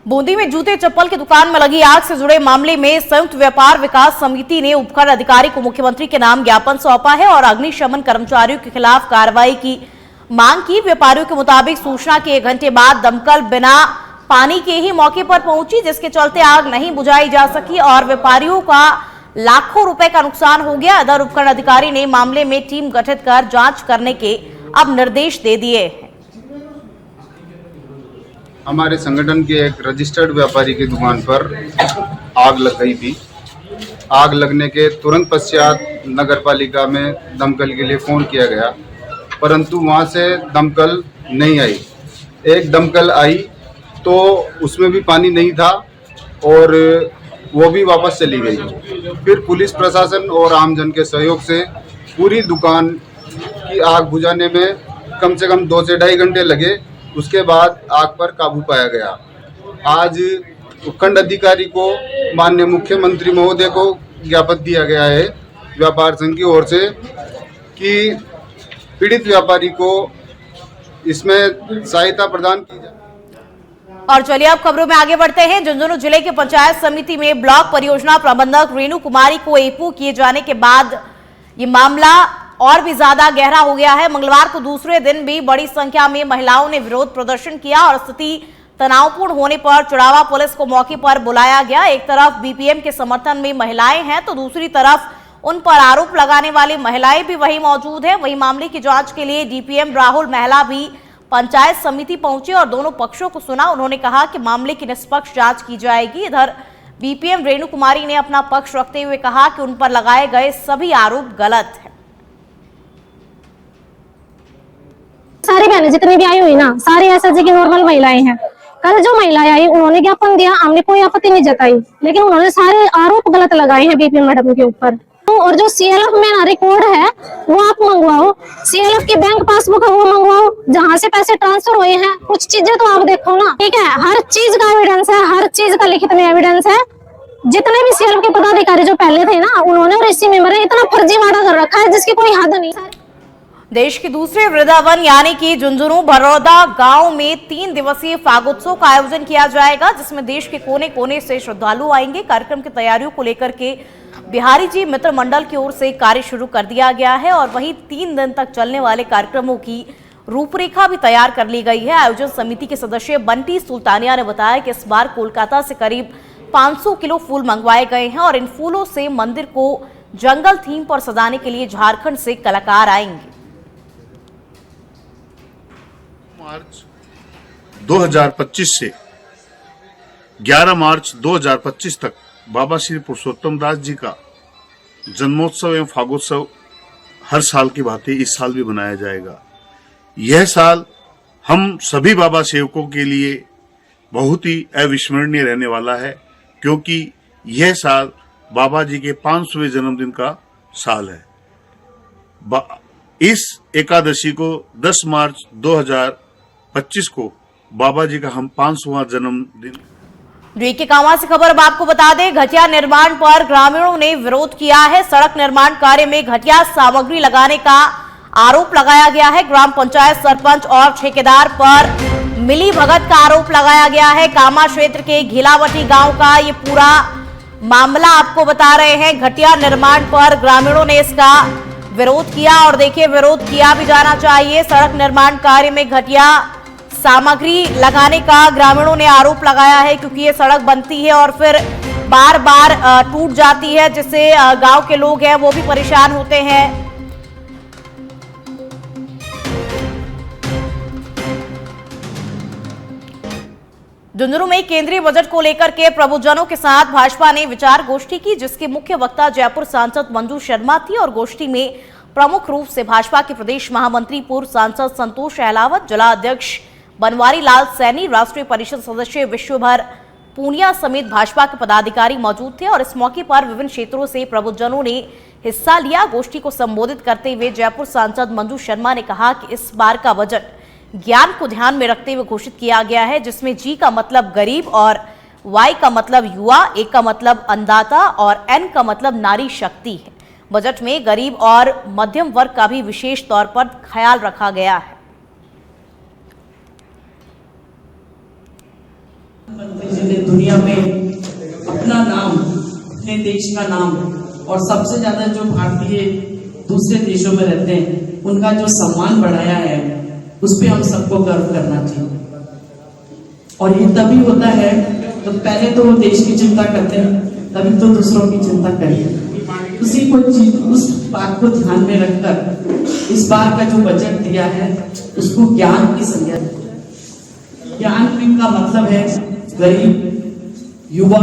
बूंदी में जूते चप्पल की दुकान में लगी आग से जुड़े मामले में संयुक्त व्यापार विकास समिति ने उपखंड अधिकारी को मुख्यमंत्री के नाम ज्ञापन सौंपा है और अग्निशमन कर्मचारियों के खिलाफ कार्रवाई की मांग की। व्यापारियों के मुताबिक सूचना के 1 घंटे बाद दमकल बिना पानी के ही मौके पर पहुंची, जिसके चलते आग नहीं बुझाई जा सकी और व्यापारियों का लाखों रुपए का नुकसान हो गया। इधर उपखंड अधिकारी ने मामले में टीम गठित कर जांच करने के अब निर्देश दे दिए हैं। हमारे संगठन के एक रजिस्टर्ड व्यापारी की दुकान पर आग लग गई थी। आग लगने के तुरंत पश्चात नगर पालिका में दमकल के लिए फ़ोन किया गया, परंतु वहां से दमकल नहीं आई। एक दमकल आई तो उसमें भी पानी नहीं था और वो भी वापस चली गई। फिर पुलिस प्रशासन और आमजन के सहयोग से पूरी दुकान की आग बुझाने में कम से कम 2 से 2.5 घंटे लगे। उसके बाद आग पर काबू पाया गया। आज उपखंड अधिकारी को माननीय मुख्यमंत्री महोदय को ज्ञापन दिया गया है व्यापार संघ की ओर से कि पीड़ित व्यापारी को इसमें सहायता प्रदान की जाए। और चलिए अब खबरों में आगे बढ़ते हैं। झुंझुनू जिले के पंचायत समिति में ब्लॉक परियोजना प्रबंधक रेणु कुमारी को एपू किए जाने के बाद ये मामला और भी ज्यादा गहरा हो गया है। मंगलवार को दूसरे दिन भी बड़ी संख्या में महिलाओं ने विरोध प्रदर्शन किया और स्थिति तनावपूर्ण होने पर चुड़ावा पुलिस को मौके पर बुलाया गया। एक तरफ बीपीएम के समर्थन में महिलाएं हैं तो दूसरी तरफ उन पर आरोप लगाने वाली महिलाएं भी वहीं मौजूद है। वहीं मामले की जांच के लिए डीपीएम राहुल महला भी पंचायत समिति पहुंचे और दोनों पक्षों को सुना। उन्होंने कहा कि मामले की निष्पक्ष जांच की जाएगी। इधर बीपीएम रेणु कुमारी ने अपना पक्ष रखते हुए कहा कि उन पर लगाए गए सभी आरोप गलत है। सारी बहनें जितनी भी आई हुई ना, सारी एसएसजी की नॉर्मल महिलाएं हैं। कल जो महिलाएं आई उन्होंने ज्ञापन दिया, हमने कोई आपत्ति नहीं जताई, लेकिन उन्होंने सारे आरोप गलत लगाए हैं बीपीएम मैडम के ऊपर। और जो सीएलएफ में रिकॉर्ड है वो आप मंगवाओ, सीएलएफ की बैंक पासबुक है वो मंगवाओ, जहाँ से पैसे ट्रांसफर हुए हैं कुछ चीजें तो आप देखो ना। ठीक है, हर चीज का एविडेंस है, हर चीज का लिखित में एविडेंस है। जितने भी सीएलएफ के पदाधिकारी जो पहले थे ना, उन्होंने और इसी मेंबर ने इतना फर्जीवाड़ा कर रखा है जिसकी कोई हद नहीं। देश के दूसरे वृंदावन यानी कि झुंझुनू भरौदा गांव में 3 दिवसीय फागोत्सव का आयोजन किया जाएगा, जिसमें देश के कोने कोने से श्रद्धालु आएंगे। कार्यक्रम की तैयारियों को लेकर के बिहारी जी मित्र मंडल की ओर से कार्य शुरू कर दिया गया है और वहीं 3 दिन तक चलने वाले कार्यक्रमों की रूपरेखा भी तैयार कर ली गई है। आयोजन समिति के सदस्य बंटी सुल्तानिया ने बताया कि इस बार कोलकाता से करीब 500 किलो फूल मंगवाए गए हैं और इन फूलों से मंदिर को जंगल थीम पर सजाने के लिए झारखंड से कलाकार आएंगे। मार्च 2025 से 11 मार्च 2025 तक बाबा श्री पुरुषोत्तम दास जी का जन्मोत्सव एवं फागोत्सव हर साल की भांति इस साल भी मनाया जाएगा। यह साल हम सभी बाबा सेवकों के लिए बहुत ही अविस्मरणीय रहने वाला है, क्योंकि यह साल बाबा जी के 500वें जन्मदिन का साल है। इस एकादशी को 10 मार्च 2025 को बाबा जी का हम 500वां जन्मदिन। के कामा से खबर अब आपको बता दें, घटिया निर्माण पर ग्रामीणों ने विरोध किया है। सड़क निर्माण कार्य में घटिया सामग्री लगाने का आरोप लगाया गया है। ग्राम पंचायत सरपंच और ठेकेदार पर मिली भगत का आरोप लगाया गया है। कामा क्षेत्र के घिलावटी गांव का ये पूरा मामला आपको बता रहे हैं। घटिया निर्माण पर ग्रामीणों ने इसका विरोध किया और देखिए, विरोध किया भी जाना चाहिए। सड़क निर्माण कार्य में घटिया सामग्री लगाने का ग्रामीणों ने आरोप लगाया है, क्योंकि ये सड़क बनती है और फिर बार बार टूट जाती है, जिससे गांव के लोग हैं वो भी परेशान होते हैं। झुंझुनू में केंद्रीय बजट को लेकर के प्रबुद्धजनों के साथ भाजपा ने विचार गोष्ठी की, जिसके मुख्य वक्ता जयपुर सांसद मंजू शर्मा थी और गोष्ठी में प्रमुख रूप से भाजपा के प्रदेश महामंत्री पूर्व सांसद संतोष अहलावत, जिला अध्यक्ष बनवारी लाल सैनी, राष्ट्रीय परिषद सदस्य विश्वभर पूनिया समेत भाजपा के पदाधिकारी मौजूद थे और इस मौके पर विभिन्न क्षेत्रों से प्रबुद्धजनों ने हिस्सा लिया। गोष्ठी को संबोधित करते हुए जयपुर सांसद मंजू शर्मा ने कहा कि इस बार का बजट ज्ञान को ध्यान में रखते हुए घोषित किया गया है, जिसमें जी का मतलब गरीब और वाई का मतलब युवा, ए का मतलब अन्नदाता और एन का मतलब नारी शक्ति है। बजट में गरीब और मध्यम वर्ग का भी विशेष तौर पर ख्याल रखा गया है। प्रधानमंत्री जी ने दुनिया में अपना नाम, अपने देश का नाम और सबसे ज्यादा जो भारतीय दूसरे देशों में रहते हैं उनका जो सम्मान बढ़ाया है, उस पर हम सबको गर्व करना चाहिए। और ये तभी होता है तो पहले तो वो देश की चिंता करते हैं, तभी तो दूसरों की चिंता करें। उसी को उस बात को ध्यान में रखकर इस बार का जो बजट दिया है उसको ज्ञान की संज्ञा। ज्ञान का मतलब है गरीब, युवा